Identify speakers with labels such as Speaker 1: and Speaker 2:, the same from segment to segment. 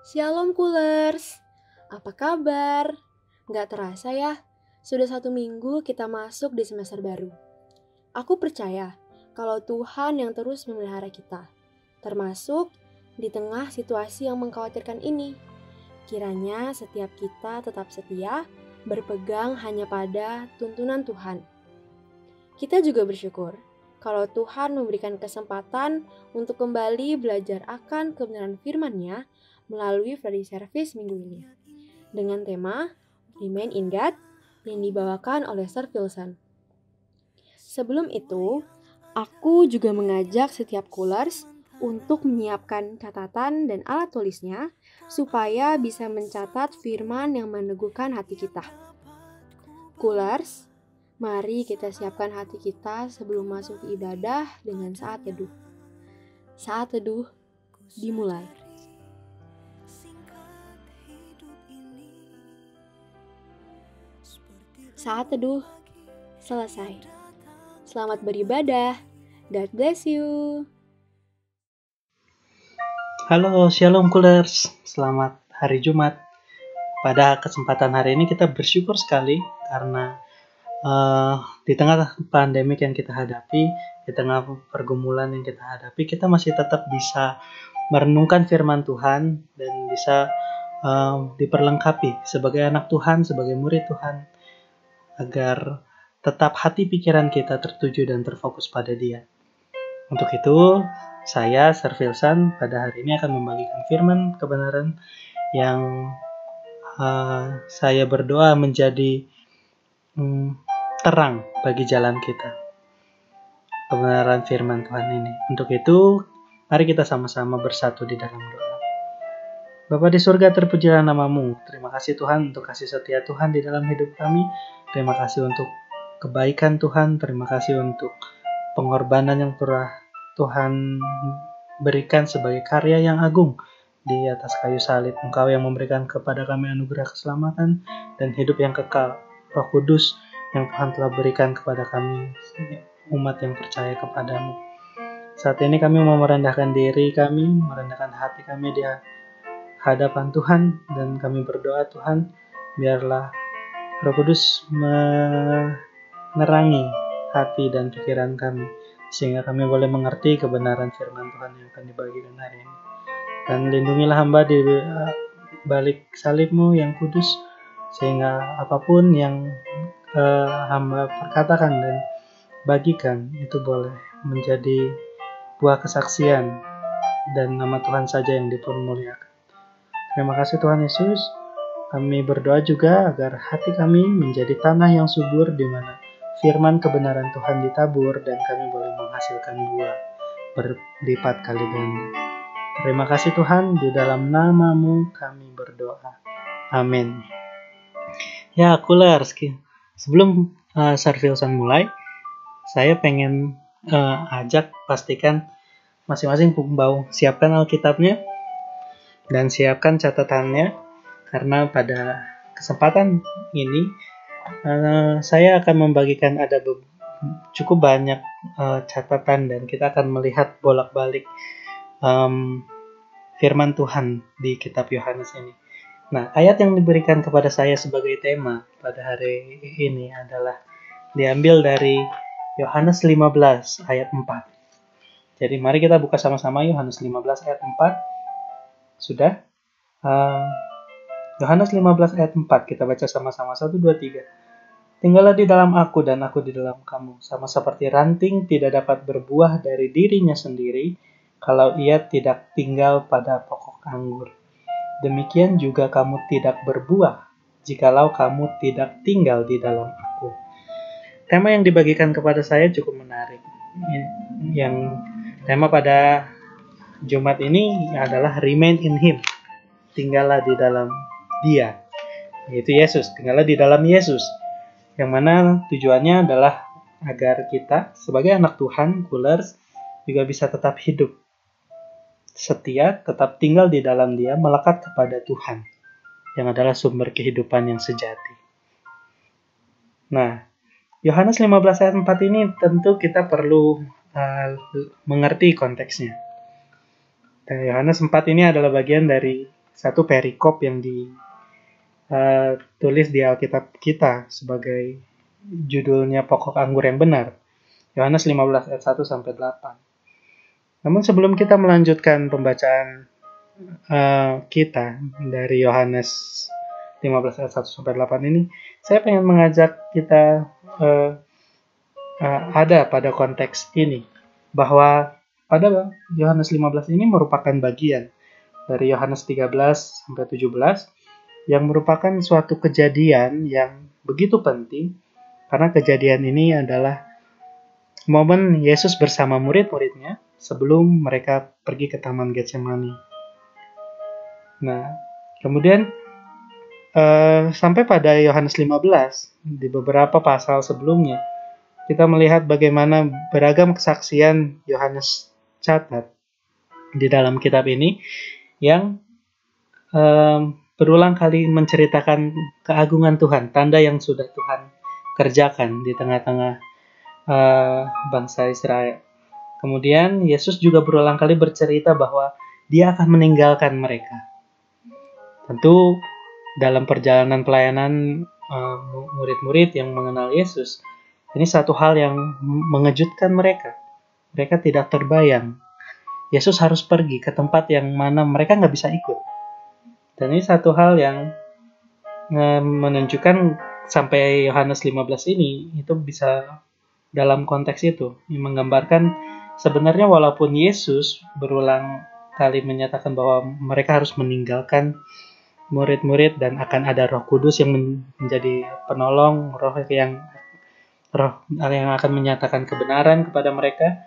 Speaker 1: Shalom Coolers, apa kabar? Nggak terasa ya, sudah 1 minggu kita masuk di semester baru. Aku percaya kalau Tuhan yang terus memelihara kita, termasuk di tengah situasi yang mengkhawatirkan ini. Kiranya setiap kita tetap setia, berpegang hanya pada tuntunan Tuhan. Kita juga bersyukur kalau Tuhan memberikan kesempatan untuk kembali belajar akan kebenaran firman-Nya melalui Friday Service minggu ini, dengan tema Remain in God yang dibawakan oleh Sir Wilson. Sebelum itu, aku juga mengajak setiap Coolers untuk menyiapkan catatan dan alat tulisnya supaya bisa mencatat firman yang meneguhkan hati kita. Coolers, mari kita siapkan hati kita sebelum masuk ke ibadah dengan saat teduh. Saat teduh dimulai. Saat teduh selesai. Selamat beribadah. God bless you.
Speaker 2: Halo, Shalom Coolers. Selamat hari Jumat. Pada kesempatan hari ini kita bersyukur sekali karena di tengah pandemik yang kita hadapi, di tengah pergumulan yang kita hadapi, kita masih tetap bisa merenungkan firman Tuhan dan bisa diperlengkapi sebagai anak Tuhan, sebagai murid Tuhan, agar tetap hati pikiran kita tertuju dan terfokus pada Dia. Untuk itu, saya, Sir Wilson, pada hari ini akan membagikan firman kebenaran yang saya berdoa menjadi terang bagi jalan kita. Kebenaran firman Tuhan ini. Untuk itu, mari kita sama-sama bersatu di dalam doa. Bapa di surga, terpujilah nama-Mu. Terima kasih Tuhan untuk kasih setia Tuhan di dalam hidup kami. Terima kasih untuk kebaikan Tuhan. Terima kasih untuk pengorbanan yang telah Tuhan berikan sebagai karya yang agung di atas kayu salib. Engkau yang memberikan kepada kami anugerah keselamatan dan hidup yang kekal. Roh Kudus yang Tuhan telah berikan kepada kami, umat yang percaya kepadamu. Saat ini kami mau merendahkan diri kami, merendahkan hati kami di hadapan Tuhan, dan kami berdoa Tuhan, biarlah Roh Kudus menerangi hati dan pikiran kami, sehingga kami boleh mengerti kebenaran firman Tuhan yang akan dibagikan hari ini. Dan lindungilah hamba di balik salib-Mu yang kudus, sehingga apapun yang hamba perkatakan dan bagikan itu boleh menjadi buah kesaksian dan nama Tuhan saja yang dipermuliakan. Terima kasih Tuhan Yesus. Kami berdoa juga agar hati kami menjadi tanah yang subur di mana firman kebenaran Tuhan ditabur dan kami boleh menghasilkan buah berlipat kali ganda. Terima kasih Tuhan, di dalam nama-Mu kami berdoa. Amin. Ya, Coolers, sebelum Sir Wilson mulai, saya pengen ajak pastikan masing-masing pembawa siapkan Alkitabnya dan siapkan catatannya, karena pada kesempatan ini saya akan membagikan ada cukup banyak catatan dan kita akan melihat bolak-balik firman Tuhan di kitab Yohanes ini. Nah, ayat yang diberikan kepada saya sebagai tema pada hari ini adalah diambil dari Yohanes 15 ayat 4. Jadi mari kita buka sama-sama Yohanes 15 ayat 4. Sudah? Yohanes 15 ayat 4, kita baca sama-sama. 1, 2, 3. Tinggallah di dalam aku dan aku di dalam kamu. Sama seperti ranting tidak dapat berbuah dari dirinya sendiri kalau ia tidak tinggal pada pokok anggur. Demikian juga kamu tidak berbuah jikalau kamu tidak tinggal di dalam aku. Tema yang dibagikan kepada saya cukup menarik. Yang tema pada Jumat ini adalah Remain in Him. Tinggallah di dalam Dia, yaitu Yesus. Tinggallah di dalam Yesus. Yang mana tujuannya adalah agar kita sebagai anak Tuhan, Coolers, juga bisa tetap hidup setia, tetap tinggal di dalam Dia, melekat kepada Tuhan, yang adalah sumber kehidupan yang sejati. Nah, Yohanes 15 ayat 4 ini tentu kita perlu mengerti konteksnya. Dan Yohanes 4 ini adalah bagian dari satu perikop yang ditulis di Alkitab kita sebagai judulnya pokok anggur yang benar. Yohanes 15 ayat 1 sampai 8. Namun sebelum kita melanjutkan pembacaan kita dari Yohanes 15 ayat 1 sampai 8 ini, saya pengen mengajak kita ada pada konteks ini, bahwa pada Yohanes 15 ini merupakan bagian dari Yohanes 13 sampai 17 yang merupakan suatu kejadian yang begitu penting, karena kejadian ini adalah momen Yesus bersama murid-muridnya sebelum mereka pergi ke Taman Getsemani. Nah, kemudian sampai pada Yohanes 15, di beberapa pasal sebelumnya, kita melihat bagaimana beragam kesaksian Yohanes catat di dalam kitab ini yang berulang kali menceritakan keagungan Tuhan, tanda yang sudah Tuhan kerjakan di tengah-tengah bangsa Israel. Kemudian Yesus juga berulang kali bercerita bahwa Dia akan meninggalkan mereka. Tentu dalam perjalanan pelayanan murid-murid yang mengenal Yesus, ini satu hal yang mengejutkan mereka. Mereka tidak terbayang Yesus harus pergi ke tempat yang mana mereka nggak bisa ikut. Dan ini satu hal yang menunjukkan sampai Yohanes 15 ini itu bisa dalam konteks itu, yang menggambarkan sebenarnya walaupun Yesus berulang kali menyatakan bahwa mereka harus meninggalkan murid-murid dan akan ada Roh Kudus yang menjadi penolong, roh yang akan menyatakan kebenaran kepada mereka.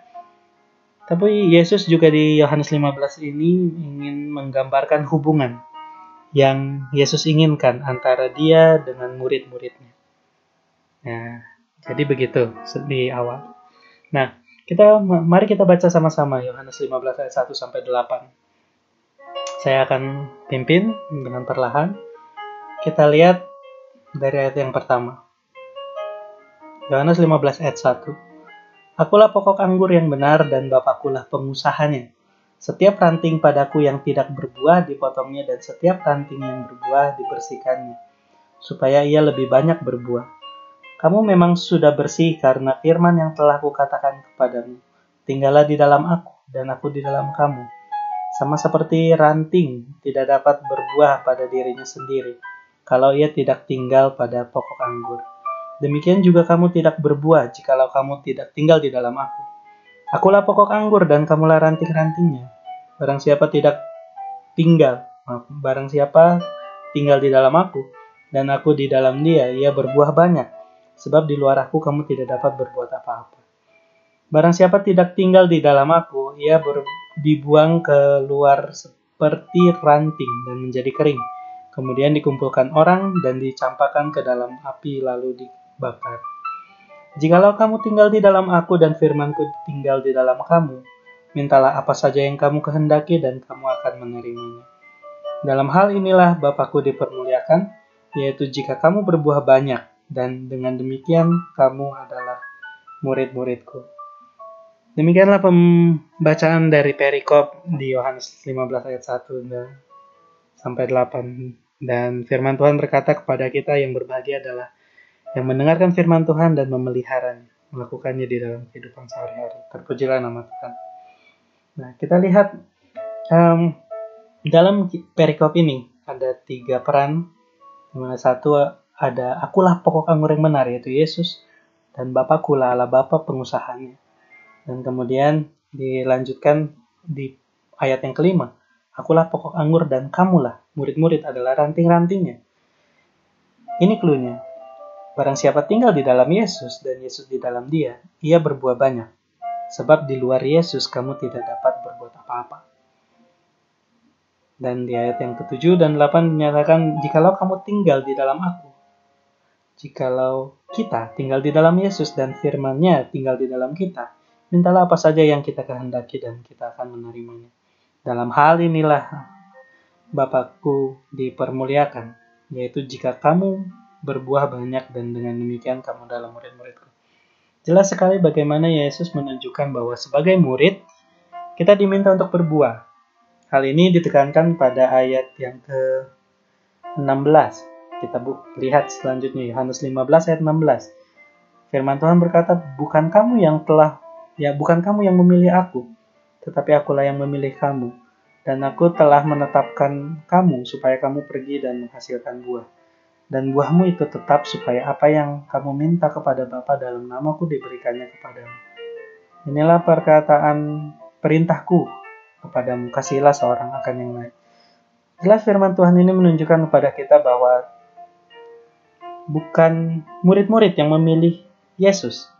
Speaker 2: Tapi Yesus juga di Yohanes 15 ini ingin menggambarkan hubungan yang Yesus inginkan antara Dia dengan murid-muridnya. Nah, jadi begitu di awal. Nah, mari kita baca sama-sama Yohanes 15 ayat 1 sampai 8. Saya akan pimpin dengan perlahan. Kita lihat dari ayat yang pertama. Yohanes 15 ayat 1. Akulah pokok anggur yang benar dan Bapakkulah pengusahanya. Setiap ranting padaku yang tidak berbuah dipotongnya dan setiap ranting yang berbuah dibersihkannya, supaya ia lebih banyak berbuah. Kamu memang sudah bersih karena firman yang telah kukatakan kepadamu. Tinggallah di dalam aku dan aku di dalam kamu. Sama seperti ranting tidak dapat berbuah pada dirinya sendiri, kalau ia tidak tinggal pada pokok anggur. Demikian juga kamu tidak berbuah jikalau kamu tidak tinggal di dalam aku. Akulah pokok anggur dan kamulah ranting-rantingnya. Barang siapa tinggal di dalam aku dan aku di dalam dia, ia berbuah banyak. Sebab di luar aku kamu tidak dapat berbuat apa-apa. Barang siapa tidak tinggal di dalam aku, ia dibuang keluar seperti ranting dan menjadi kering. Kemudian dikumpulkan orang dan dicampakkan ke dalam api lalu dibakar. Jikalau kamu tinggal di dalam aku dan firmanku tinggal di dalam kamu, mintalah apa saja yang kamu kehendaki dan kamu akan menerimanya. Dalam hal inilah Bapakku dipermuliakan, yaitu jika kamu berbuah banyak, dan dengan demikian kamu adalah murid-muridku. Demikianlah pembacaan dari perikop di Yohanes 15 ayat 1 sampai 8. Dan firman Tuhan berkata kepada kita yang berbahagia adalah yang mendengarkan firman Tuhan dan memeliharanya, melakukannya di dalam kehidupan sehari-hari. Terpujilah nama Tuhan. Nah, kita lihat dalam perikop ini ada 3 peran. Dimana satu ada akulah pokok anggur yang benar, yaitu Yesus, dan Bapakkulah Allah Bapa pengusahanya. Dan kemudian dilanjutkan di ayat yang kelima, akulah pokok anggur dan kamulah murid-murid adalah ranting-rantingnya. Ini cluenya. Barang siapa tinggal di dalam Yesus dan Yesus di dalam dia, ia berbuah banyak. Sebab di luar Yesus kamu tidak dapat berbuat apa-apa. Dan di ayat yang ke-7 dan 8 dinyatakan, jikalau kamu tinggal di dalam aku, jikalau kita tinggal di dalam Yesus dan firman-Nya tinggal di dalam kita, mintalah apa saja yang kita kehendaki dan kita akan menerimanya. Dalam hal inilah Bapakku dipermuliakan, yaitu jika kamu berbuah banyak dan dengan demikian kamu adalah murid-muridku. Jelas sekali bagaimana Yesus menunjukkan bahwa sebagai murid, kita diminta untuk berbuah. Hal ini ditekankan pada ayat yang ke-16. Kita lihat selanjutnya, Yohanes 15 ayat 16. Firman Tuhan berkata, bukan kamu yang memilih aku, tetapi akulah yang memilih kamu. Dan aku telah menetapkan kamu supaya kamu pergi dan menghasilkan buah. Dan buahmu itu tetap supaya apa yang kamu minta kepada Bapa dalam namaku diberikannya kepadamu. Inilah perkataan perintahku kepadamu, kasihilah seorang akan yang lain. Jelas firman Tuhan ini menunjukkan kepada kita bahwa bukan murid-murid yang memilih Yesus,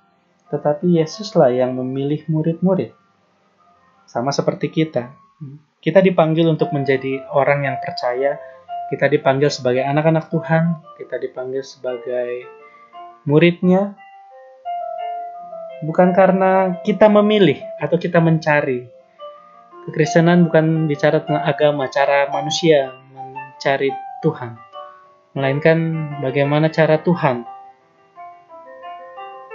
Speaker 2: tetapi Yesuslah yang memilih murid-murid. Sama seperti kita. Kita dipanggil untuk menjadi orang yang percaya, kita dipanggil sebagai anak-anak Tuhan, kita dipanggil sebagai muridnya, bukan karena kita memilih atau kita mencari. Kekristenan bukan bicara tentang agama, cara manusia mencari Tuhan, melainkan bagaimana cara Tuhan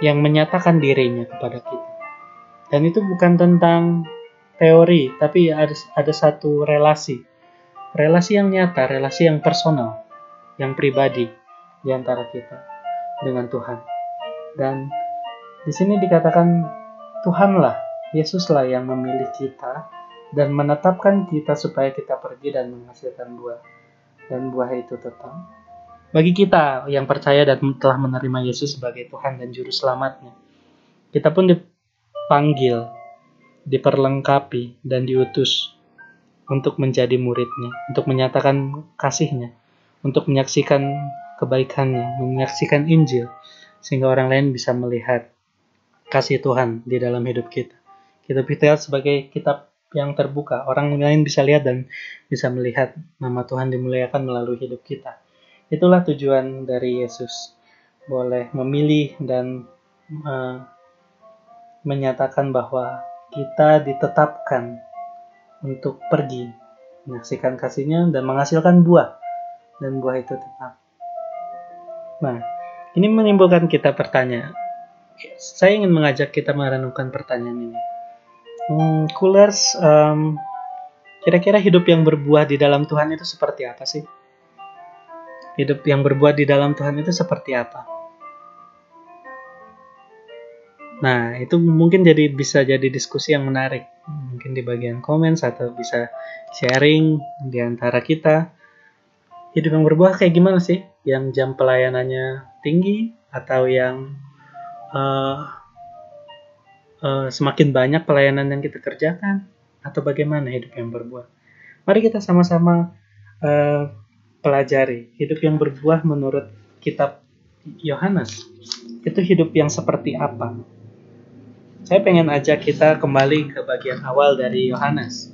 Speaker 2: yang menyatakan dirinya kepada kita. Dan itu bukan tentang teori, tapi ada satu relasi yang nyata, relasi yang personal, yang pribadi di antara kita dengan Tuhan. Dan di sini dikatakan Tuhanlah, Yesuslah yang memilih kita dan menetapkan kita supaya kita pergi dan menghasilkan buah. Dan buah itu tetap. Bagi kita yang percaya dan telah menerima Yesus sebagai Tuhan dan Juru Selamatnya, kita pun dipanggil, diperlengkapi, dan diutus untuk menjadi muridnya, untuk menyatakan kasihnya, untuk menyaksikan kebaikannya, menyaksikan Injil, sehingga orang lain bisa melihat kasih Tuhan di dalam hidup kita. Kitab Fitial sebagai kitab yang terbuka, orang lain bisa lihat dan bisa melihat nama Tuhan dimuliakan melalui hidup kita. Itulah tujuan dari Yesus, boleh memilih dan menyatakan bahwa kita ditetapkan untuk pergi, menyaksikan kasihnya dan menghasilkan buah, dan buah itu tetap. Nah, ini menimbulkan kita pertanyaan. Saya ingin mengajak kita merenungkan pertanyaan ini. Coolers, kira-kira hidup yang berbuah di dalam Tuhan itu seperti apa sih? Hidup yang berbuah di dalam Tuhan itu seperti apa? Nah, itu mungkin bisa jadi diskusi yang menarik. Mungkin di bagian komen atau bisa sharing di antara kita. Hidup yang berbuah kayak gimana sih? Yang jam pelayanannya tinggi atau yang semakin banyak pelayanan yang kita kerjakan? Atau bagaimana hidup yang berbuah? Mari kita sama-sama pelajari hidup yang berbuah menurut kitab Yohanes. Itu hidup yang seperti apa? Saya pengen ajak kita kembali ke bagian awal dari Yohanes.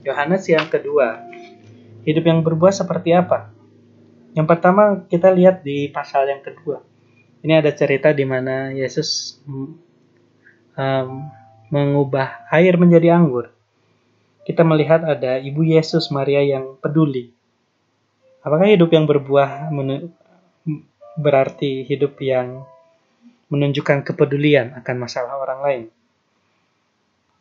Speaker 2: Yohanes yang kedua. Hidup yang berbuah seperti apa? Yang pertama kita lihat di pasal yang kedua. Ini ada cerita di mana Yesus mengubah air menjadi anggur. Kita melihat ada Ibu Yesus Maria yang peduli. Apakah hidup yang berbuah berarti hidup yang menunjukkan kepedulian akan masalah orang lain?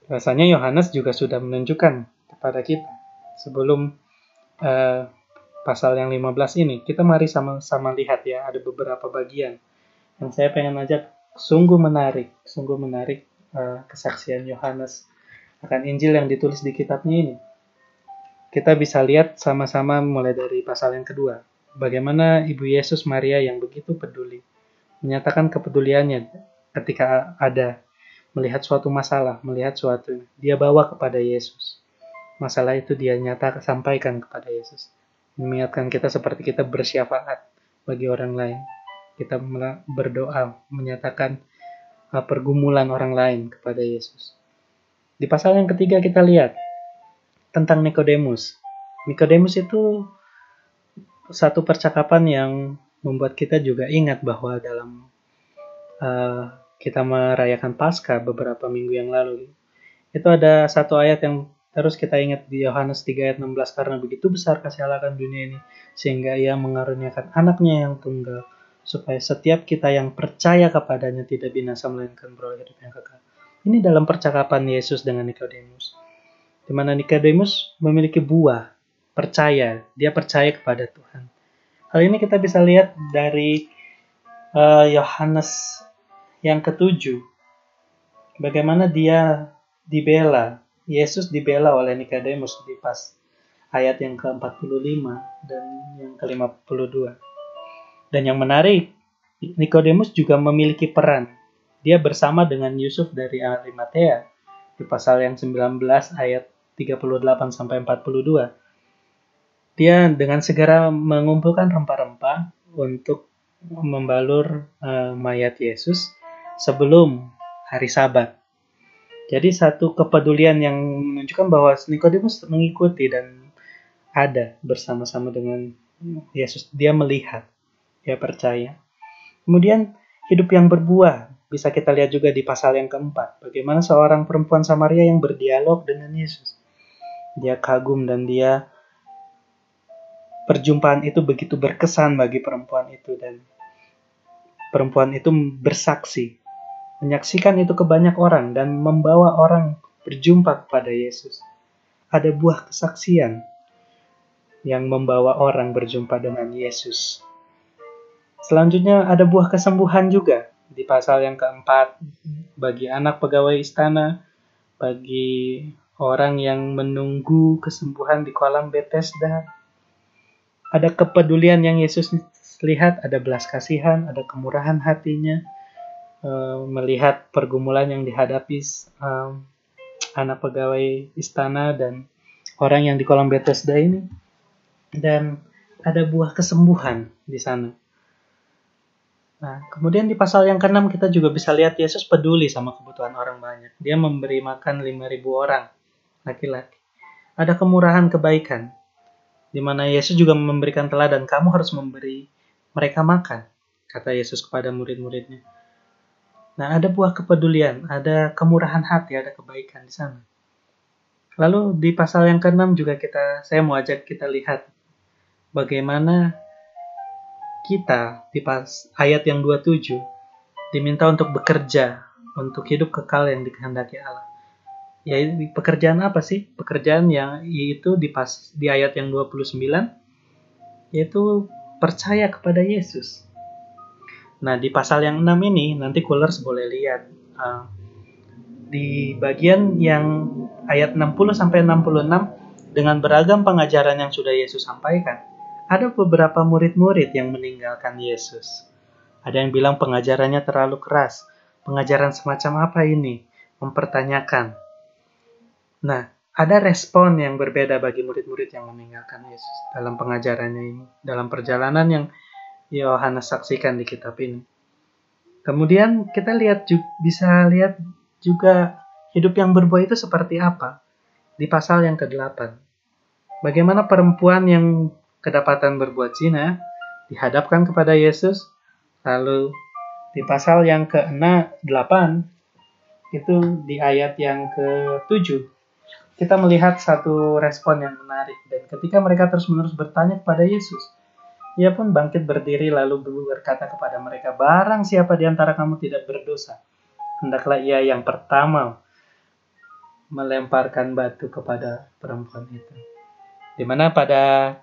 Speaker 2: Rasanya Yohanes juga sudah menunjukkan kepada kita. Sebelum pasal yang 15 ini, kita mari sama-sama lihat ya, ada beberapa bagian yang saya pengen ajak. Sungguh menarik kesaksian Yohanes akan Injil yang ditulis di kitabnya ini. Kita bisa lihat sama-sama mulai dari pasal yang kedua. Bagaimana Ibu Yesus Maria yang begitu peduli, menyatakan kepeduliannya ketika ada melihat suatu masalah, melihat suatu, dia bawa kepada Yesus. Masalah itu dia sampaikan kepada Yesus. Mengingatkan kita seperti kita bersyafaat bagi orang lain. Kita berdoa, menyatakan pergumulan orang lain kepada Yesus. Di pasal yang ketiga kita lihat tentang Nikodemus. Nikodemus itu satu percakapan yang membuat kita juga ingat bahwa dalam kita merayakan Paskah beberapa minggu yang lalu, itu ada satu ayat yang terus kita ingat di Yohanes 3 ayat 16, karena begitu besar kasih Allah akan dunia ini sehingga ia mengaruniakan anaknya yang tunggal supaya setiap kita yang percaya kepadanya tidak binasa melainkan beroleh hidup yang kekal. Ini dalam percakapan Yesus dengan Nikodemus. di mana Nikodemus memiliki buah percaya, dia percaya kepada Tuhan. Hal ini kita bisa lihat dari Yohanes yang ke-7, bagaimana dia dibela, Yesus dibela oleh Nikodemus di pas ayat yang ke-45 dan yang ke-52. Dan yang menarik, Nikodemus juga memiliki peran. Dia bersama dengan Yusuf dari Arimatea di pasal yang 19 ayat 38 sampai 42. Dia dengan segera mengumpulkan rempah-rempah untuk membalur mayat Yesus sebelum hari Sabat. Jadi satu kepedulian yang menunjukkan bahwa Nikodemus mengikuti dan ada bersama-sama dengan Yesus. Dia melihat, dia percaya. Kemudian hidup yang berbuah bisa kita lihat juga di pasal yang keempat. Bagaimana seorang perempuan Samaria yang berdialog dengan Yesus. Dia kagum dan dia perjumpaan itu begitu berkesan bagi perempuan itu, dan perempuan itu bersaksi, menyaksikan itu ke banyak orang dan membawa orang berjumpa kepada Yesus. Ada buah kesaksian yang membawa orang berjumpa dengan Yesus. Selanjutnya ada buah kesembuhan juga di pasal yang keempat bagi anak pegawai istana, bagi orang yang menunggu kesembuhan di kolam Bethesda. Ada kepedulian yang Yesus lihat, ada belas kasihan, ada kemurahan hatinya, melihat pergumulan yang dihadapi anak pegawai istana dan orang yang di kolam Bethesda ini. Dan ada buah kesembuhan di sana. Nah, kemudian di pasal yang ke-6 kita juga bisa lihat Yesus peduli sama kebutuhan orang banyak. Dia memberi makan 5.000 orang, laki-laki. Ada kemurahan kebaikan, di mana Yesus juga memberikan teladan, kamu harus memberi mereka makan, kata Yesus kepada murid-muridnya. Nah, ada buah kepedulian, ada kemurahan hati, ada kebaikan di sana. Lalu di pasal yang ke-6 juga saya mau ajak kita lihat bagaimana kita di ayat yang 27 diminta untuk bekerja, untuk hidup kekal yang dikehendaki Allah. Ya, pekerjaan apa sih? Pekerjaan yang itu di ayat yang 29, yaitu percaya kepada Yesus. Nah, di pasal yang 6 ini, nanti Coolers boleh lihat. Di bagian yang ayat 60-66, dengan beragam pengajaran yang sudah Yesus sampaikan, ada beberapa murid-murid yang meninggalkan Yesus. Ada yang bilang pengajarannya terlalu keras. Pengajaran semacam apa ini? Mempertanyakan. Nah, ada respon yang berbeda bagi murid-murid yang meninggalkan Yesus dalam pengajarannya ini, dalam perjalanan yang Yohanes saksikan di kitab ini. Kemudian kita bisa lihat juga hidup yang berbuah itu seperti apa di pasal yang ke-8. Bagaimana perempuan yang kedapatan berbuat zina dihadapkan kepada Yesus. Lalu di pasal yang ke-8 itu di ayat yang ke-7 kita melihat satu respon yang menarik. Dan ketika mereka terus-menerus bertanya kepada Yesus, ia pun bangkit berdiri lalu berkata kepada mereka, barang siapa di antara kamu tidak berdosa, hendaklah ia yang pertama melemparkan batu kepada perempuan itu. Dimana pada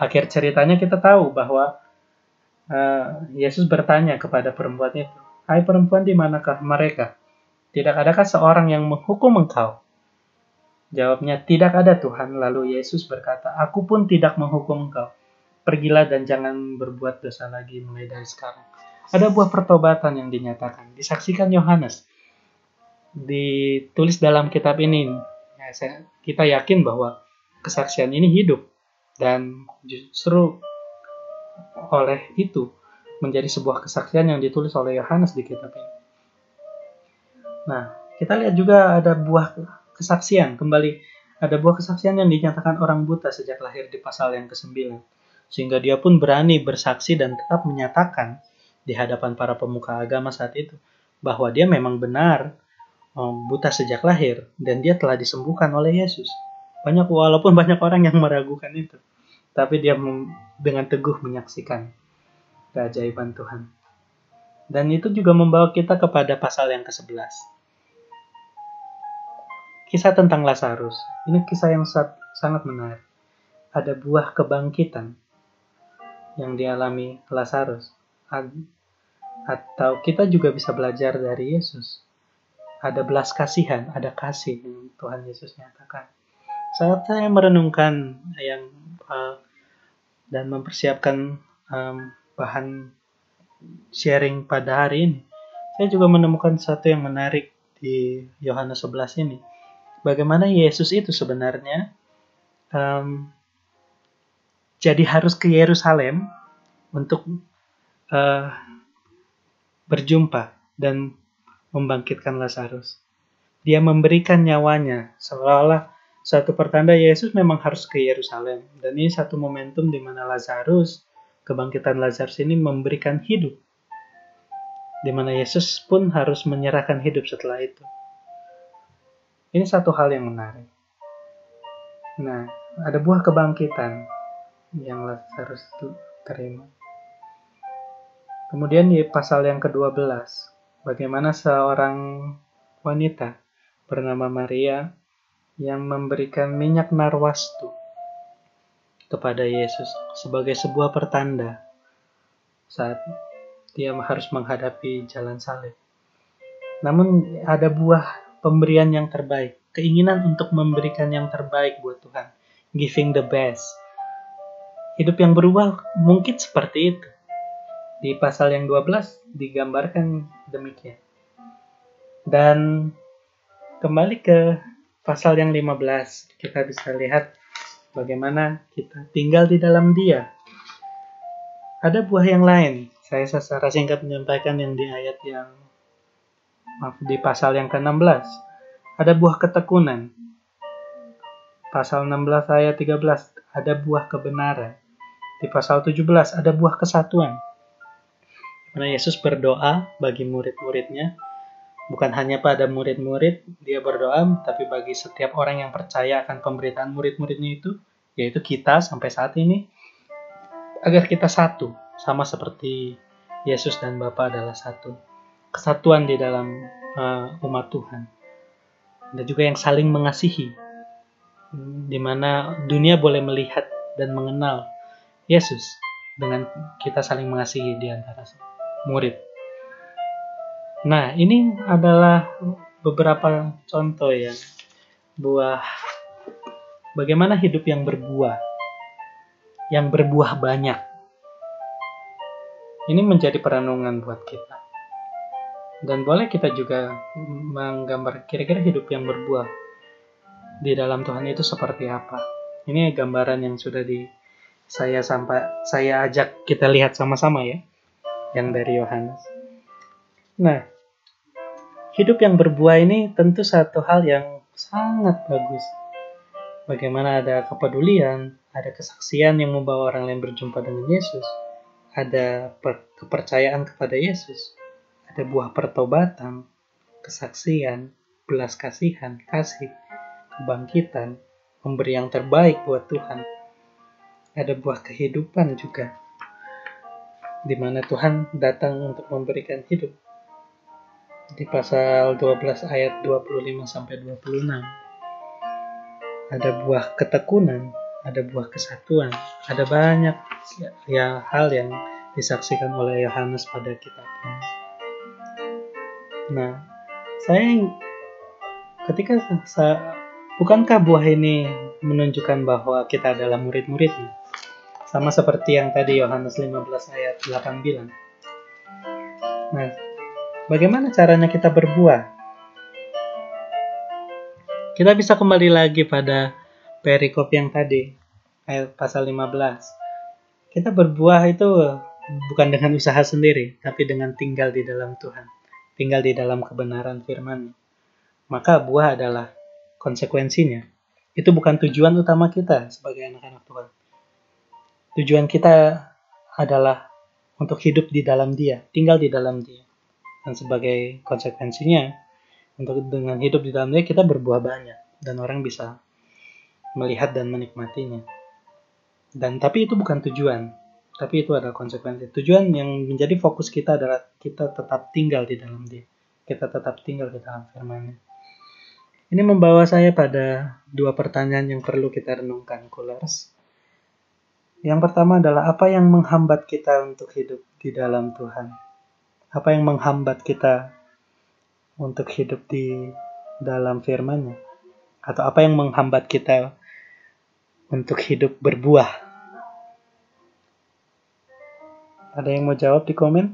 Speaker 2: akhir ceritanya kita tahu bahwa Yesus bertanya kepada perempuan itu, hai perempuan, di manakah mereka? Tidak adakah seorang yang menghukum engkau? Jawabnya, tidak ada Tuhan. Lalu Yesus berkata, aku pun tidak menghukum engkau. Pergilah dan jangan berbuat dosa lagi mulai dari sekarang. Ada buah pertobatan yang dinyatakan, disaksikan Yohanes, ditulis dalam kitab ini. Kita yakin bahwa kesaksian ini hidup, dan justru oleh itu menjadi sebuah kesaksian yang ditulis oleh Yohanes di kitab ini. Nah, kita lihat juga ada buah kesaksian. Kembali, ada buah kesaksian yang dinyatakan orang buta sejak lahir di pasal yang ke-9. Sehingga dia pun berani bersaksi dan tetap menyatakan di hadapan para pemuka agama saat itu bahwa dia memang benar buta sejak lahir dan dia telah disembuhkan oleh Yesus. Walaupun banyak orang yang meragukan itu, tapi dia dengan teguh menyaksikan keajaiban Tuhan. Dan itu juga membawa kita kepada pasal yang ke-11. kisah tentang Lazarus. Ini kisah yang sangat menarik. Ada buah kebangkitan yang dialami Lazarus. Atau kita juga bisa belajar dari Yesus. Ada belas kasihan, ada kasih yang Tuhan Yesus nyatakan. Saat saya merenungkan dan mempersiapkan bahan sharing pada hari ini, saya juga menemukan sesuatu yang menarik di Yohanes 11 ini. Bagaimana Yesus itu sebenarnya jadi harus ke Yerusalem untuk berjumpa dan membangkitkan Lazarus. Dia memberikan nyawanya, seolah-olah satu pertanda Yesus memang harus ke Yerusalem. Dan ini satu momentum di mana Lazarus, kebangkitan Lazarus ini memberikan hidup. Di mana Yesus pun harus menyerahkan hidup setelah itu. Ini satu hal yang menarik. Nah, ada buah kebangkitan yang Lazarus terima. Kemudian di pasal yang ke-12, bagaimana seorang wanita bernama Maria yang memberikan minyak narwastu kepada Yesus sebagai sebuah pertanda saat dia harus menghadapi jalan salib. Namun ada buah pemberian yang terbaik, keinginan untuk memberikan yang terbaik buat Tuhan, giving the best. Hidup yang berubah mungkin seperti itu. Di pasal yang 12 digambarkan demikian. Dan kembali ke pasal yang 15, kita bisa lihat bagaimana kita tinggal di dalam Dia. Ada buah yang lain. Saya secara singkat menyampaikan yang di ayat di pasal yang ke-16. Ada buah ketekunan. Pasal 16 ayat 13, ada buah kebenaran. Di pasal 17 ada buah kesatuan. Karena Yesus berdoa bagi murid-muridnya. Bukan hanya pada murid-murid dia berdoa, tapi bagi setiap orang yang percaya akan pemberitaan murid-muridnya itu, yaitu kita sampai saat ini, agar kita satu, sama seperti Yesus dan Bapa adalah satu. Kesatuan di dalam umat Tuhan. Ada juga yang saling mengasihi, di mana dunia boleh melihat dan mengenal Yesus dengan kita saling mengasihi di antara murid. Nah, ini adalah beberapa contoh ya, buah bagaimana hidup yang berbuah banyak. Ini menjadi perenungan buat kita. Dan boleh kita juga menggambar kira-kira hidup yang berbuah di dalam Tuhan itu seperti apa. Ini gambaran yang sudah saya ajak kita lihat sama-sama ya, yang dari Yohanes. Nah, hidup yang berbuah ini tentu satu hal yang sangat bagus. Bagaimana ada kepedulian, ada kesaksian yang membawa orang lain berjumpa dengan Yesus, ada kepercayaan kepada Yesus, ada buah pertobatan, kesaksian, belas kasihan, kasih, kebangkitan, memberi yang terbaik buat Tuhan. Ada buah kehidupan juga, di mana Tuhan datang untuk memberikan hidup. Di pasal 12 ayat 25 sampai 26. Ada buah ketekunan, ada buah kesatuan, ada banyak hal yang disaksikan oleh Yohanes pada kitabnya. Nah, bukankah buah ini menunjukkan bahwa kita adalah murid-muridnya? Sama seperti yang tadi Yohanes 15 ayat 8 bilang. Nah, bagaimana caranya kita berbuah? Kita bisa kembali lagi pada perikop yang tadi, ayat pasal 15. Kita berbuah itu bukan dengan usaha sendiri, tapi dengan tinggal di dalam Tuhan. Tinggal di dalam kebenaran firman. Maka buah adalah konsekuensinya. Itu bukan tujuan utama kita sebagai anak-anak Tuhan. Tujuan kita adalah untuk hidup di dalam Dia, tinggal di dalam Dia. Dan sebagai konsekuensinya, dengan hidup di dalam Dia kita berbuah banyak dan orang bisa melihat dan menikmatinya. Tapi itu bukan tujuan, tapi itu adalah konsekuensi. Tujuan yang menjadi fokus kita adalah kita tetap tinggal di dalam Dia. Kita tetap tinggal di dalam firman-Nya. Ini membawa saya pada dua pertanyaan yang perlu kita renungkan, Kulers. Yang pertama adalah apa yang menghambat kita untuk hidup di dalam Tuhan? Apa yang menghambat kita untuk hidup di dalam firman-Nya? Atau apa yang menghambat kita untuk hidup berbuah? Ada yang mau jawab di komen?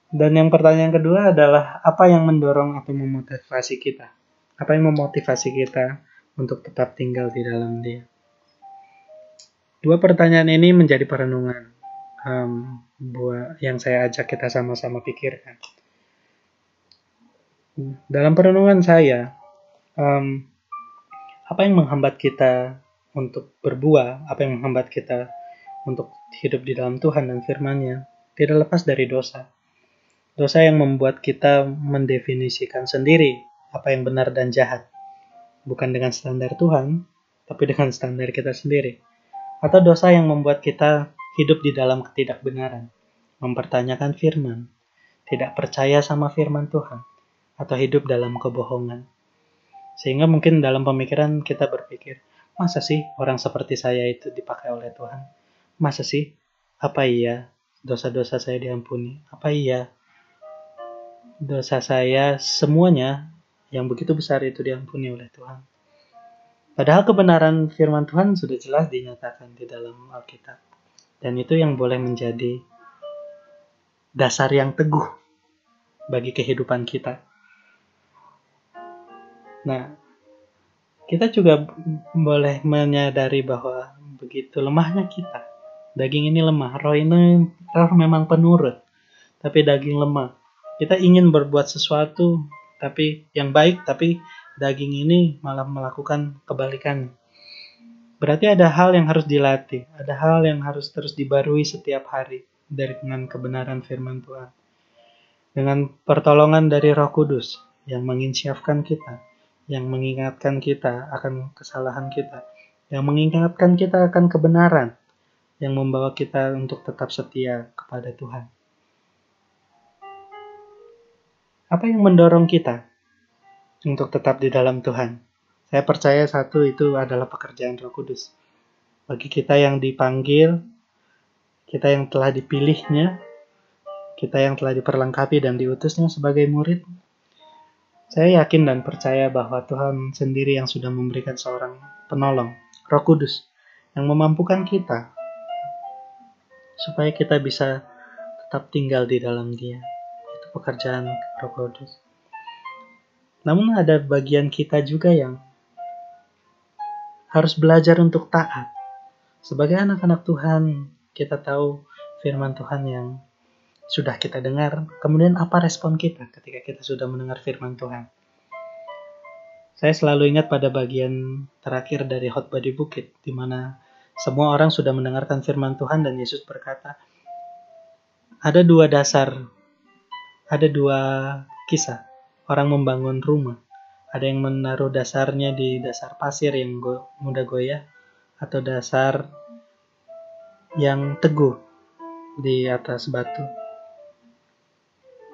Speaker 2: Dan yang pertanyaan kedua adalah apa yang mendorong atau memotivasi kita? Apa yang memotivasi kita untuk tetap tinggal di dalam Dia? Dua pertanyaan ini menjadi perenungan yang saya ajak kita sama-sama pikirkan. Dalam perenungan saya, apa yang menghambat kita untuk berbuah, apa yang menghambat kita untuk hidup di dalam Tuhan dan firman-Nya, tidak lepas dari dosa. Dosa yang membuat kita mendefinisikan sendiri apa yang benar dan jahat. Bukan dengan standar Tuhan, tapi dengan standar kita sendiri. Atau dosa yang membuat kita hidup di dalam ketidakbenaran, mempertanyakan firman, tidak percaya sama firman Tuhan, atau hidup dalam kebohongan. Sehingga mungkin dalam pemikiran kita berpikir, masa sih orang seperti saya itu dipakai oleh Tuhan? Masa sih? Apa iya dosa-dosa saya diampuni? Apa iya dosa saya semuanya yang begitu besar itu diampuni oleh Tuhan? Padahal kebenaran firman Tuhan sudah jelas dinyatakan di dalam Alkitab. Dan itu yang boleh menjadi dasar yang teguh bagi kehidupan kita. Nah, kita juga boleh menyadari bahwa begitu lemahnya kita. Daging ini lemah, roh memang penurut, tapi daging lemah. Kita ingin berbuat sesuatu tapi yang baik, tapi daging ini malah melakukan kebalikannya. Berarti ada hal yang harus dilatih, ada hal yang harus terus dibarui setiap hari dengan kebenaran firman Tuhan. Dengan pertolongan dari Roh Kudus yang menginsyafkan kita, yang mengingatkan kita akan kesalahan kita, yang mengingatkan kita akan kebenaran, yang membawa kita untuk tetap setia kepada Tuhan. Apa yang mendorong kita untuk tetap di dalam Tuhan? Saya percaya satu itu adalah pekerjaan Roh Kudus. Bagi kita yang dipanggil, kita yang telah dipilihnya, kita yang telah diperlengkapi dan diutusnya sebagai murid, saya yakin dan percaya bahwa Tuhan sendiri yang sudah memberikan seorang penolong, Roh Kudus, yang memampukan kita supaya kita bisa tetap tinggal di dalam Dia. Itu pekerjaan Roh Kudus. Namun ada bagian kita juga yang harus belajar untuk taat. Sebagai anak-anak Tuhan, kita tahu firman Tuhan yang sudah kita dengar. Kemudian apa respon kita ketika kita sudah mendengar firman Tuhan? Saya selalu ingat pada bagian terakhir dari khotbah di bukit, di mana semua orang sudah mendengarkan firman Tuhan dan Yesus berkata, ada dua kisah. Orang membangun rumah. Ada yang menaruh dasarnya di dasar pasir yang mudah goyah, atau dasar yang teguh di atas batu.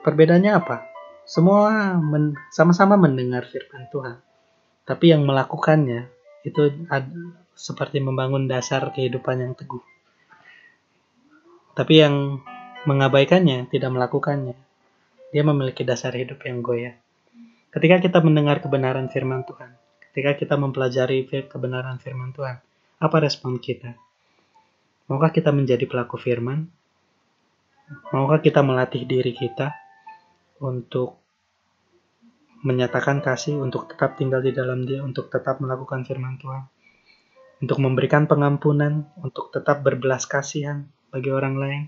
Speaker 2: Perbedaannya apa? Semua sama-sama mendengar firman Tuhan. Tapi yang melakukannya itu seperti membangun dasar kehidupan yang teguh. Tapi yang mengabaikannya, tidak melakukannya, dia memiliki dasar hidup yang goyah. Ketika kita mendengar kebenaran firman Tuhan, ketika kita mempelajari kebenaran firman Tuhan, apa respon kita? Maukah kita menjadi pelaku firman? Maukah kita melatih diri kita untuk menyatakan kasih, untuk tetap tinggal di dalam Dia, untuk tetap melakukan firman Tuhan, untuk memberikan pengampunan, untuk tetap berbelas kasihan bagi orang lain,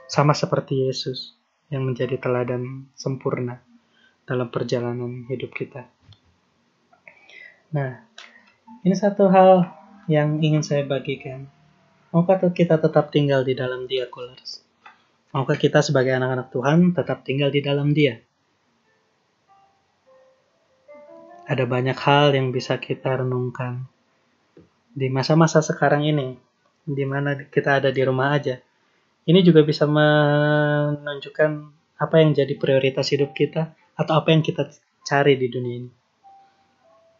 Speaker 2: sama seperti Yesus yang menjadi teladan sempurna dalam perjalanan hidup kita. Nah, ini satu hal yang ingin saya bagikan. Maukah kita tetap tinggal di dalam Dia, Kulers? Maukah kita sebagai anak-anak Tuhan tetap tinggal di dalam Dia? Ada banyak hal yang bisa kita renungkan di masa-masa sekarang ini, di mana kita ada di rumah aja. Ini juga bisa menunjukkan apa yang jadi prioritas hidup kita, atau apa yang kita cari di dunia ini.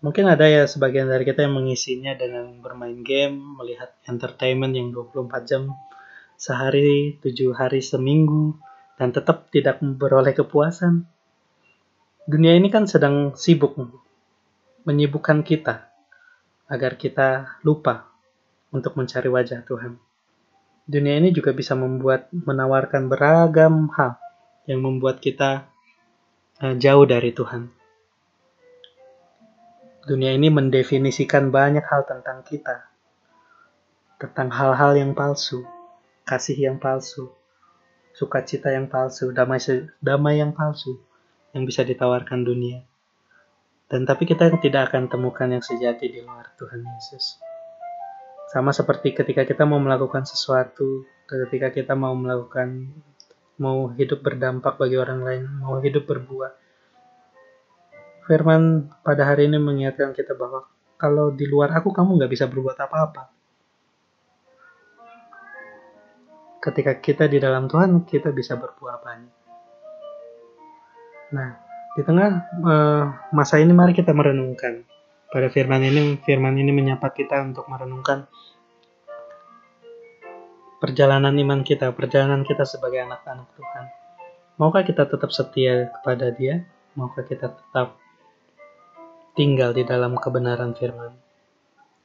Speaker 2: Mungkin ada ya sebagian dari kita yang mengisinya dengan bermain game, melihat entertainment yang 24 jam sehari, 7 hari seminggu, dan tetap tidak beroleh kepuasan. Dunia ini kan sedang sibuk menyibukkan kita agar kita lupa untuk mencari wajah Tuhan. Dunia ini juga bisa menawarkan beragam hal yang membuat kita jauh dari Tuhan. Dunia ini mendefinisikan banyak hal tentang kita, tentang hal-hal yang palsu, kasih yang palsu, sukacita yang palsu, damai yang palsu yang bisa ditawarkan dunia. Dan tapi kita tidak akan temukan yang sejati di luar Tuhan Yesus. Sama seperti ketika kita mau melakukan sesuatu, ketika kita mau hidup berdampak bagi orang lain, mau hidup berbuah. Firman pada hari ini mengingatkan kita bahwa kalau di luar aku kamu nggak bisa berbuat apa-apa. Ketika kita di dalam Tuhan, kita bisa berbuah banyak. Nah, di tengah masa ini mari kita merenungkan. Pada firman ini menyapa kita untuk merenungkan perjalanan iman kita, perjalanan kita sebagai anak-anak Tuhan. Maukah kita tetap setia kepada Dia? Maukah kita tetap tinggal di dalam kebenaran firman?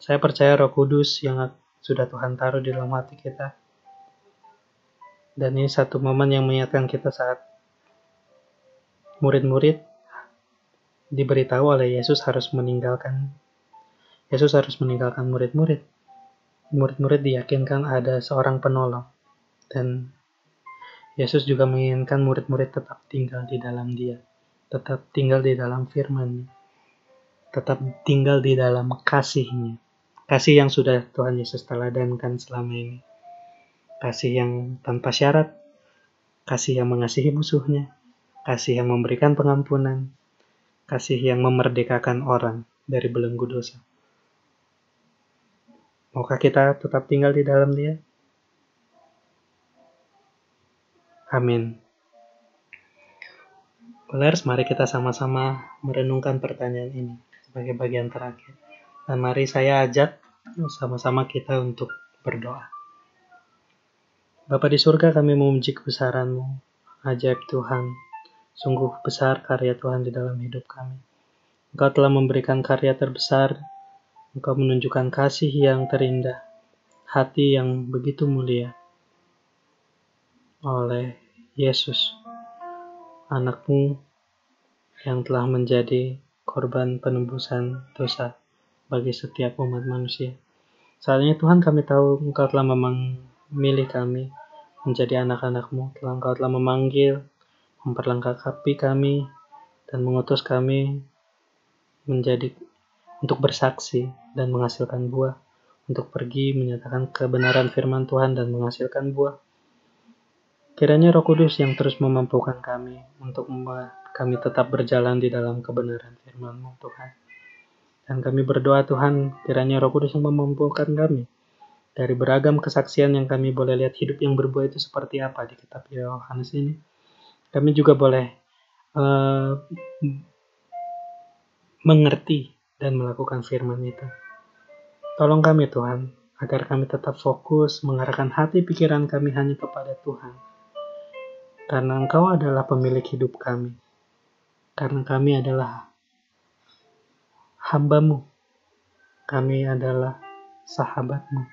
Speaker 2: Saya percaya Roh Kudus yang sudah Tuhan taruh di dalam hati kita. Dan ini satu momen yang mengingatkan kita saat murid-murid diberitahu oleh Yesus harus meninggalkan murid-murid. Murid-murid diyakinkan ada seorang penolong. Dan Yesus juga menginginkan murid-murid tetap tinggal di dalam Dia. Tetap tinggal di dalam firman-Nya. Tetap tinggal di dalam kasih-Nya. Kasih yang sudah Tuhan Yesus teladankan selama ini. Kasih yang tanpa syarat. Kasih yang mengasihi musuhnya. Kasih yang memberikan pengampunan. Kasih yang memerdekakan orang dari belenggu dosa. Maukah kita tetap tinggal di dalam Dia? Amin. Pelaris, mari kita sama-sama merenungkan pertanyaan ini sebagai bagian terakhir. Dan mari saya ajak sama-sama kita untuk berdoa. Bapa di surga, kami memuji kebesaran-Mu, ajaib Tuhan. Sungguh besar karya Tuhan di dalam hidup kami. Engkau telah memberikan karya terbesar. Engkau menunjukkan kasih yang terindah, hati yang begitu mulia oleh Yesus, anak-Mu yang telah menjadi korban penebusan dosa bagi setiap umat manusia. Saat ini Tuhan, kami tahu Engkau telah memilih kami menjadi anak-anak-Mu. Engkau telah memanggil, memperlengkapi kami, dan mengutus kami untuk bersaksi dan menghasilkan buah, untuk pergi menyatakan kebenaran firman Tuhan dan menghasilkan buah. Kiranya Roh Kudus yang terus memampukan kami untuk kami tetap berjalan di dalam kebenaran firman-Mu, Tuhan. Dan kami berdoa Tuhan, kiranya Roh Kudus yang memampukan kami dari beragam kesaksian yang kami boleh lihat hidup yang berbuah itu seperti apa di kitab Yohanes ini. Kami juga boleh mengerti dan melakukan firman itu. Tolong kami Tuhan, agar kami tetap fokus mengarahkan hati pikiran kami hanya kepada Tuhan. Karena Engkau adalah pemilik hidup kami. Karena kami adalah hamba-Mu. Kami adalah sahabat-Mu.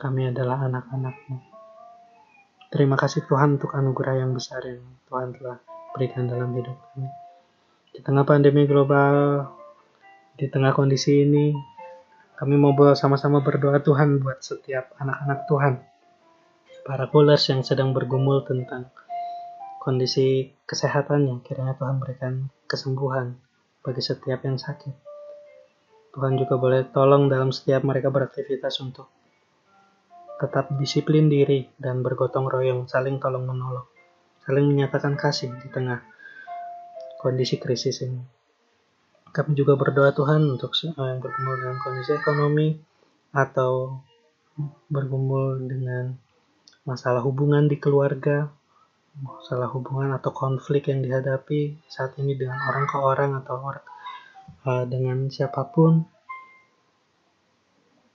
Speaker 2: Kami adalah anak-anak-Mu. Terima kasih Tuhan untuk anugerah yang besar yang Tuhan telah berikan dalam hidup kami. Di tengah pandemi global, di tengah kondisi ini, kami mau sama-sama berdoa Tuhan buat setiap anak-anak Tuhan. Para kulers yang sedang bergumul tentang kondisi kesehatannya, kiranya Tuhan berikan kesembuhan bagi setiap yang sakit. Tuhan juga boleh tolong dalam setiap mereka beraktivitas untuk tetap disiplin diri dan bergotong royong, saling tolong menolong, saling menyatakan kasih di tengah kondisi krisis ini. Kami juga berdoa Tuhan untuk yang bergumul dengan kondisi ekonomi atau bergumul dengan masalah hubungan di keluarga, masalah hubungan atau konflik yang dihadapi saat ini dengan orang ke orang atau dengan siapapun.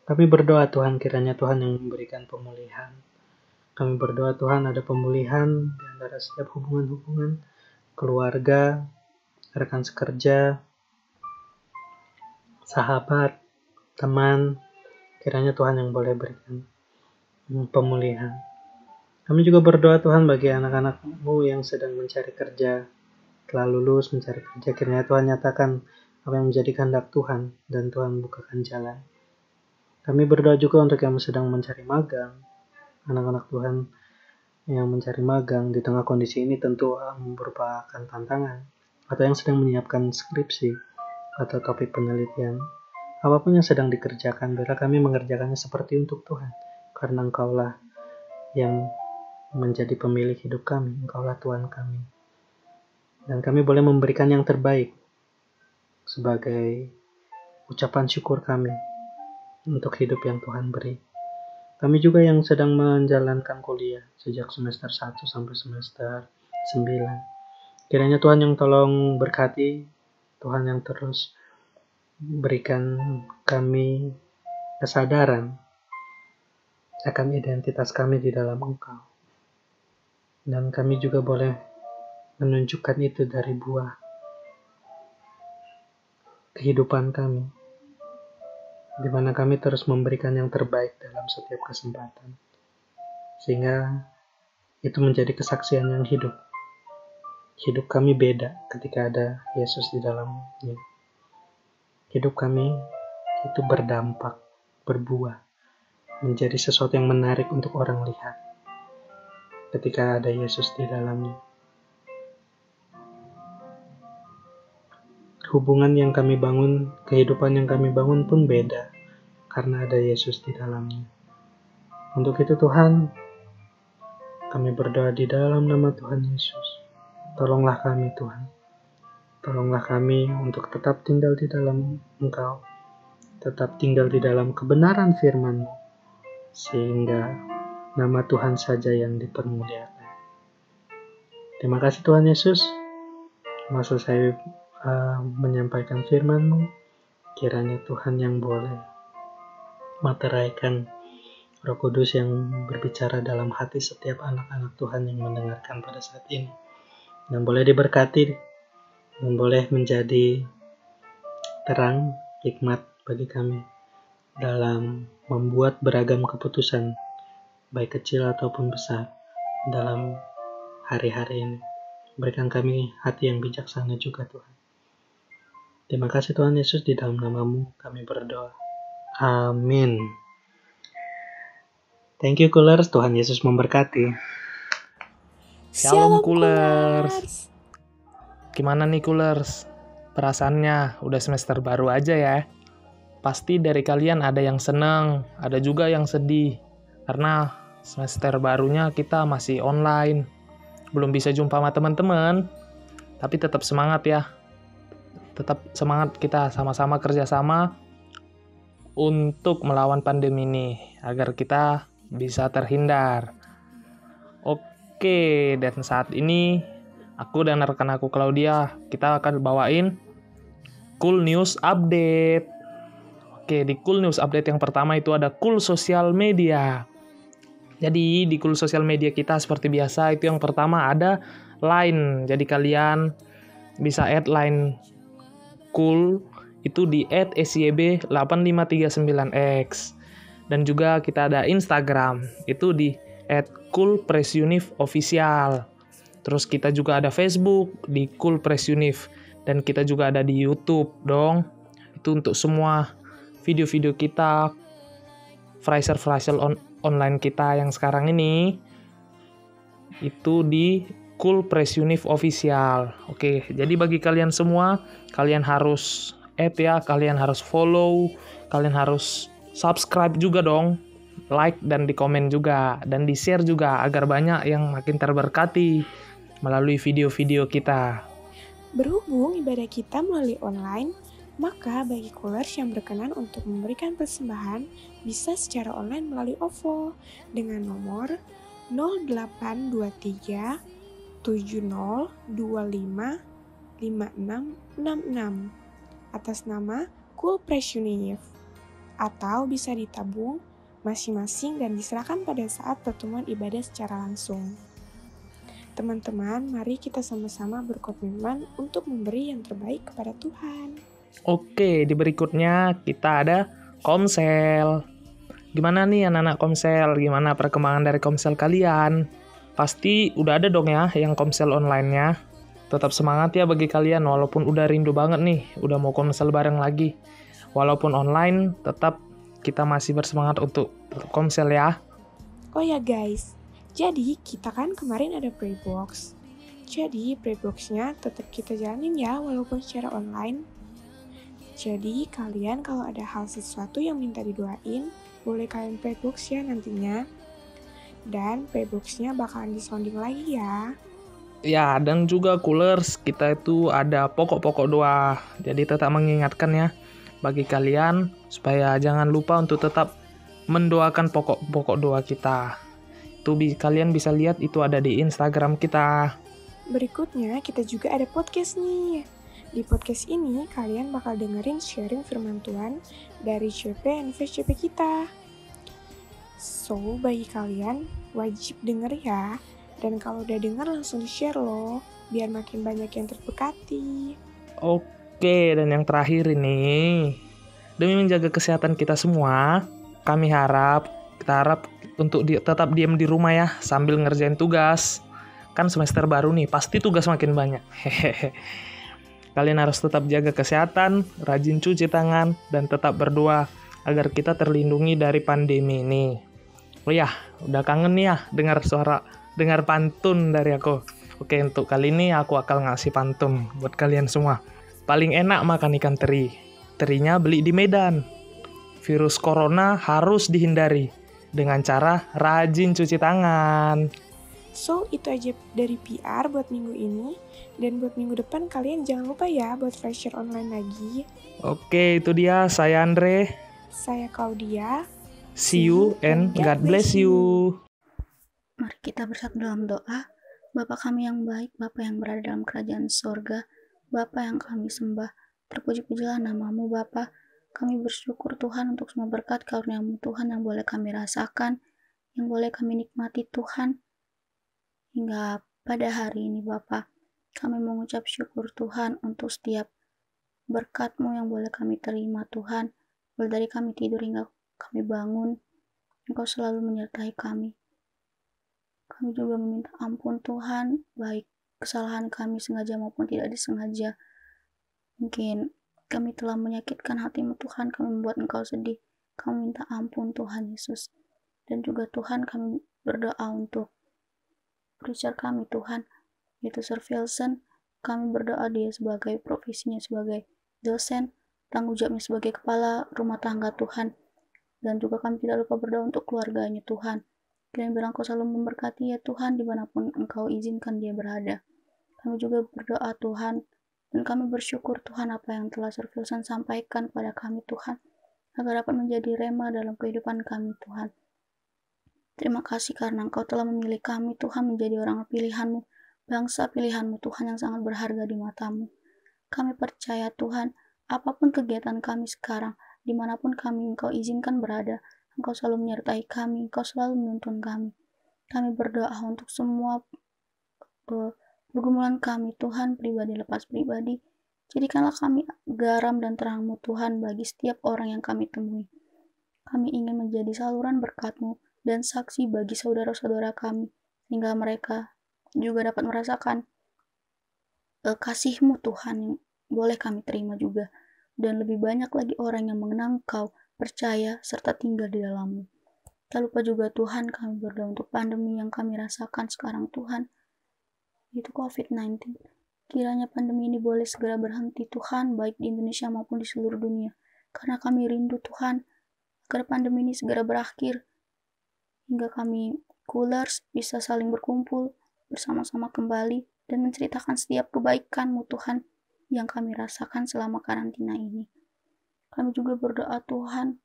Speaker 2: Kami berdoa Tuhan, kiranya Tuhan yang memberikan pemulihan. Kami berdoa Tuhan ada pemulihan di antara setiap hubungan-hubungan, keluarga, rekan sekerja, sahabat, teman. Kiranya Tuhan yang boleh berikan pemulihan. Kami juga berdoa Tuhan bagi anak-anak-Mu yang sedang mencari kerja, telah lulus mencari kerja. Kiranya Tuhan nyatakan apa yang menjadi kehendak Tuhan dan Tuhan bukakan jalan. Kami berdoa juga untuk yang sedang mencari magang, anak-anak Tuhan yang mencari magang di tengah kondisi ini tentu merupakan tantangan, atau yang sedang menyiapkan skripsi atau topik penelitian. Apapun yang sedang dikerjakan, biarlah kami mengerjakannya seperti untuk Tuhan, karena Engkaulah yang menjadi pemilik hidup kami, Engkaulah Tuhan kami. Dan kami boleh memberikan yang terbaik sebagai ucapan syukur kami untuk hidup yang Tuhan beri. Kami juga yang sedang menjalankan kuliah sejak semester 1 sampai semester 9. Kiranya Tuhan yang tolong berkati, Tuhan yang terus berikan kami kesadaran akan identitas kami di dalam Engkau. Dan kami juga boleh menunjukkan itu dari buah kehidupan kami, di mana kami terus memberikan yang terbaik dalam setiap kesempatan. Sehingga itu menjadi kesaksian yang hidup. Hidup kami beda ketika ada Yesus di dalamnya. Hidup kami itu berdampak, berbuah, menjadi sesuatu yang menarik untuk orang lihat ketika ada Yesus di dalamnya. Hubungan yang kami bangun, kehidupan yang kami bangun pun beda karena ada Yesus di dalamnya. Untuk itu Tuhan, kami berdoa di dalam nama Tuhan Yesus. Tolonglah kami Tuhan. Tolonglah kami untuk tetap tinggal di dalam Engkau. Tetap tinggal di dalam kebenaran firman-Mu. Sehingga nama Tuhan saja yang dipermuliakan. Terima kasih Tuhan Yesus. Maksud saya menyampaikan firman-Mu. Kiranya Tuhan yang boleh materaikan Roh Kudus yang berbicara dalam hati setiap anak-anak Tuhan yang mendengarkan pada saat ini. Dan boleh diberkati, dan boleh menjadi terang, hikmat bagi kami dalam membuat beragam keputusan, baik kecil ataupun besar, dalam hari-hari ini. Berikan kami hati yang bijaksana juga Tuhan. Terima kasih Tuhan Yesus, di dalam nama-Mu kami berdoa. Amin. Thank you Coolers, Tuhan Yesus memberkati.
Speaker 3: Shalom Coolers. Gimana nih Coolers? Perasaannya udah semester baru aja ya. Pasti dari kalian ada yang senang, ada juga yang sedih. Karena semester barunya kita masih online. Belum bisa jumpa sama teman-teman. Tapi tetap semangat ya. Tetap semangat, kita sama-sama kerjasama untuk melawan pandemi ini, agar kita bisa terhindar. Oke, dan saat ini aku dan rekan aku Claudia, kita akan bawain Cool News Update. Oke, di Cool News Update yang pertama itu ada Cool Social Media. Jadi di Cool Social Media kita seperti biasa, itu yang pertama ada Line. Jadi kalian bisa add Line Cool itu di @syb8539x. Dan juga kita ada Instagram, itu di @coolpressunif_official. Terus kita juga ada Facebook di coolpressunif, dan kita juga ada di YouTube dong. Itu untuk semua video-video kita, fraser online kita yang sekarang ini, itu di coolpressunif official. Oke, jadi bagi kalian semua, kalian harus add ya, kalian harus follow, kalian harus subscribe juga dong, like dan di komen juga, dan di share juga agar banyak yang makin terberkati melalui video-video kita.
Speaker 4: Berhubung ibadah kita melalui online, maka bagi Coolers yang berkenan untuk memberikan persembahan bisa secara online melalui OVO dengan nomor 0823 70255666 atas nama Cool Press Univ, atau bisa ditabung masing-masing dan diserahkan pada saat pertemuan ibadah secara langsung. Teman-teman, mari kita sama-sama berkomitmen untuk memberi yang terbaik kepada Tuhan.
Speaker 3: Oke, di berikutnya kita ada Komsel. Gimana nih anak-anak Komsel? Gimana perkembangan dari Komsel kalian? Pasti udah ada dong ya yang Komsel online-nya. Tetap semangat ya bagi kalian, walaupun udah rindu banget nih, udah mau Komsel bareng lagi. Walaupun online, tetap kita masih bersemangat untuk Komsel ya.
Speaker 4: Oh ya guys, jadi kita kan kemarin ada pre-box. Jadi pre-boxnya tetap kita jalanin ya walaupun secara online. Jadi kalian kalau ada hal sesuatu yang minta didoain, boleh kalian pre-box ya nantinya. Dan pre-boxnya bakalan disounding lagi ya.
Speaker 3: Ya, dan juga Coolers, kita itu ada pokok-pokok doa. Jadi tetap mengingatkan ya bagi kalian supaya jangan lupa untuk tetap mendoakan pokok-pokok doa kita. Itu kalian bisa lihat itu ada di Instagram kita.
Speaker 4: Berikutnya kita juga ada podcast nih. Di podcast ini kalian bakal dengerin sharing firman Tuhan dari CP and CP kita. So, bagi kalian wajib denger ya. Dan kalau udah denger langsung di-share loh, biar makin banyak yang terberkati.
Speaker 3: Oke, dan yang terakhir ini, demi menjaga kesehatan kita semua, kita harap untuk tetap diam di rumah ya, sambil ngerjain tugas. Kan semester baru nih, pasti tugas makin banyak. Kalian harus tetap jaga kesehatan, rajin cuci tangan, dan tetap berdoa agar kita terlindungi dari pandemi ini. Oh ya, udah kangen nih ya dengar pantun dari aku. Oke, untuk kali ini aku akan ngasih pantun buat kalian semua. Paling enak makan ikan teri. Terinya beli di Medan. Virus corona harus dihindari dengan cara rajin cuci tangan.
Speaker 4: So, itu aja dari PR buat minggu ini. Dan buat minggu depan kalian jangan lupa ya buat fresher online lagi.
Speaker 3: Oke, itu dia. Saya Andre.
Speaker 4: Saya Claudia.
Speaker 3: See you and God bless you.
Speaker 5: Mari kita bersatu dalam doa. Bapa kami yang baik, Bapa yang berada dalam kerajaan sorga, Bapa yang kami sembah, terpuji-pujilah namamu Bapa. Kami bersyukur Tuhan untuk semua berkat karunia-Mu Tuhan yang boleh kami rasakan, yang boleh kami nikmati Tuhan. Hingga pada hari ini Bapa, kami mengucap syukur Tuhan untuk setiap berkat-Mu yang boleh kami terima Tuhan. Mulai dari kami tidur hingga kami bangun, Engkau selalu menyertai kami. Kami juga meminta ampun Tuhan, baik kesalahan kami sengaja maupun tidak disengaja. Mungkin kami telah menyakitkan hati-Mu Tuhan, kami membuat Engkau sedih. Kami minta ampun Tuhan Yesus. Dan juga Tuhan kami berdoa untuk preacher kami Tuhan, yaitu Sir Wilson. Kami berdoa dia sebagai profesinya sebagai dosen, tanggung jawabnya sebagai kepala rumah tangga Tuhan. Dan juga kami tidak lupa berdoa untuk keluarganya Tuhan. Kiranya bilang Engkau selalu memberkati ya Tuhan dimanapun Engkau izinkan dia berada. Kami juga berdoa Tuhan, dan kami bersyukur Tuhan apa yang telah Sir Wilson sampaikan kepada kami Tuhan, agar dapat menjadi rema dalam kehidupan kami Tuhan. Terima kasih karena Engkau telah memilih kami Tuhan menjadi orang pilihan-Mu, bangsa pilihan-Mu Tuhan yang sangat berharga di mata-Mu. Kami percaya Tuhan, apapun kegiatan kami sekarang, dimanapun kami Engkau izinkan berada, Engkau selalu menyertai kami, Engkau selalu menuntun kami. Kami berdoa untuk semua pergumulan kami, Tuhan, pribadi lepas pribadi. Jadikanlah kami garam dan terang-Mu, Tuhan, bagi setiap orang yang kami temui. Kami ingin menjadi saluran berkat-Mu dan saksi bagi saudara-saudara kami, sehingga mereka juga dapat merasakan kasih-Mu, Tuhan, yang boleh kami terima juga. Dan lebih banyak lagi orang yang mengenal Engkau, percaya, serta tinggal di dalam-Mu. Tak lupa juga Tuhan, kami berdoa untuk pandemi yang kami rasakan sekarang Tuhan, yaitu COVID-19. Kiranya pandemi ini boleh segera berhenti Tuhan, baik di Indonesia maupun di seluruh dunia. Karena kami rindu Tuhan, agar pandemi ini segera berakhir, hingga kami Coolers bisa saling berkumpul, bersama-sama kembali, dan menceritakan setiap kebaikan-Mu Tuhan, yang kami rasakan selama karantina ini. Kami juga berdoa Tuhan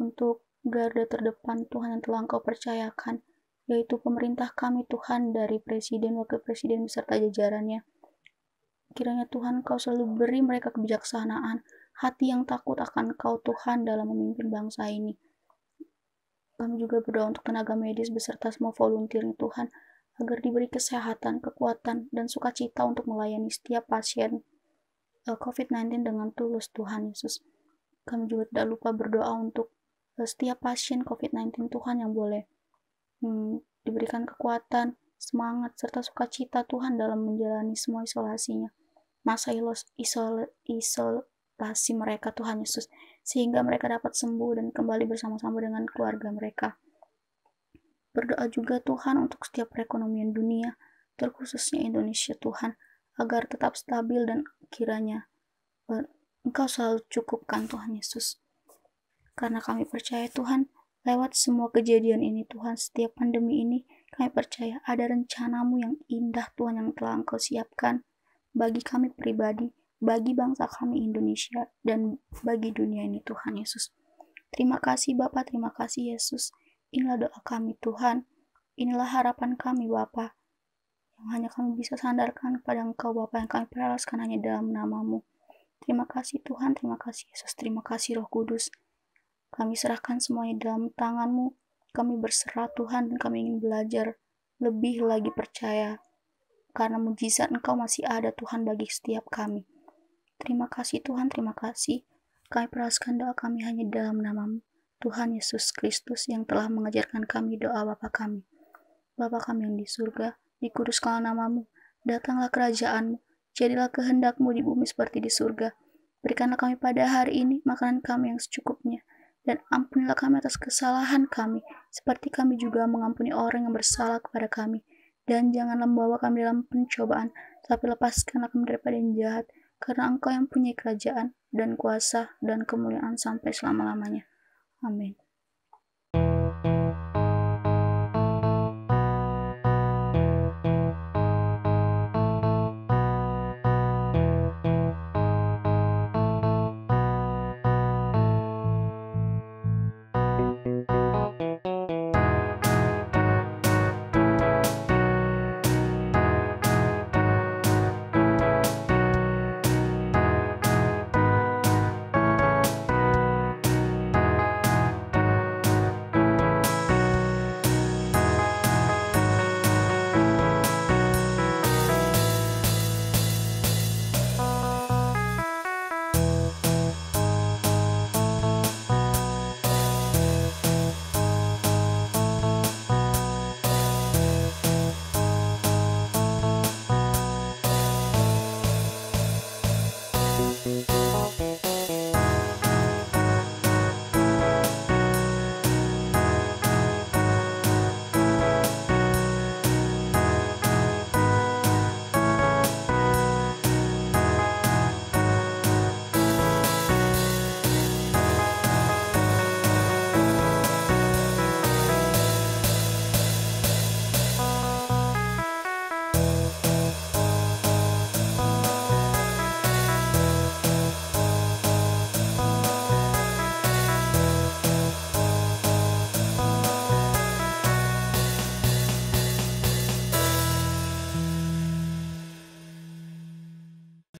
Speaker 5: untuk garda terdepan Tuhan yang telah Engkau percayakan, yaitu pemerintah kami Tuhan, dari presiden, wakil presiden, beserta jajarannya. Kiranya Tuhan Kau selalu beri mereka kebijaksanaan, hati yang takut akan Kau Tuhan dalam memimpin bangsa ini. Kami juga berdoa untuk tenaga medis beserta semua volunteer Tuhan, agar diberi kesehatan, kekuatan, dan sukacita untuk melayani setiap pasien COVID-19 dengan tulus Tuhan Yesus. Kami juga tidak lupa berdoa untuk setiap pasien COVID-19 Tuhan yang boleh diberikan kekuatan, semangat, serta sukacita Tuhan dalam menjalani semua isolasinya. Masa isolasi mereka Tuhan Yesus, sehingga mereka dapat sembuh dan kembali bersama-sama dengan keluarga mereka. Berdoa juga Tuhan untuk setiap perekonomian dunia, terkhususnya Indonesia Tuhan, agar tetap stabil dan kiranya Engkau selalu cukupkan Tuhan Yesus. Karena kami percaya Tuhan, lewat semua kejadian ini Tuhan, setiap pandemi ini, kami percaya ada rencana-Mu yang indah Tuhan yang telah Engkau siapkan bagi kami pribadi, bagi bangsa kami Indonesia, dan bagi dunia ini Tuhan Yesus. Terima kasih Bapa, terima kasih Yesus. Inilah doa kami Tuhan, inilah harapan kami Bapa, yang hanya kami bisa sandarkan kepada Engkau Bapa, yang kami perhalaskan hanya dalam nama-Mu. Terima kasih Tuhan, terima kasih Yesus, terima kasih Roh Kudus. Kami serahkan semuanya dalam tangan-Mu. Kami berserah Tuhan, dan kami ingin belajar lebih lagi percaya, karena mujizat Engkau masih ada Tuhan bagi setiap kami. Terima kasih Tuhan, terima kasih. Kami peraskan doa kami hanya dalam nama-Mu, Tuhan Yesus Kristus, yang telah mengajarkan kami doa Bapa kami. Bapa kami yang di surga, dikuduskanlah nama-Mu, datanglah kerajaan-Mu, jadilah kehendak-Mu di bumi seperti di surga. Berikanlah kami pada hari ini makanan kami yang secukupnya, dan ampunilah kami atas kesalahan kami, seperti kami juga mengampuni orang yang bersalah kepada kami. Dan janganlah membawa kami dalam pencobaan, tapi lepaskanlah kami daripada yang jahat, karena Engkau yang punya kerajaan, dan kuasa, dan kemuliaan sampai selama-lamanya. Amin.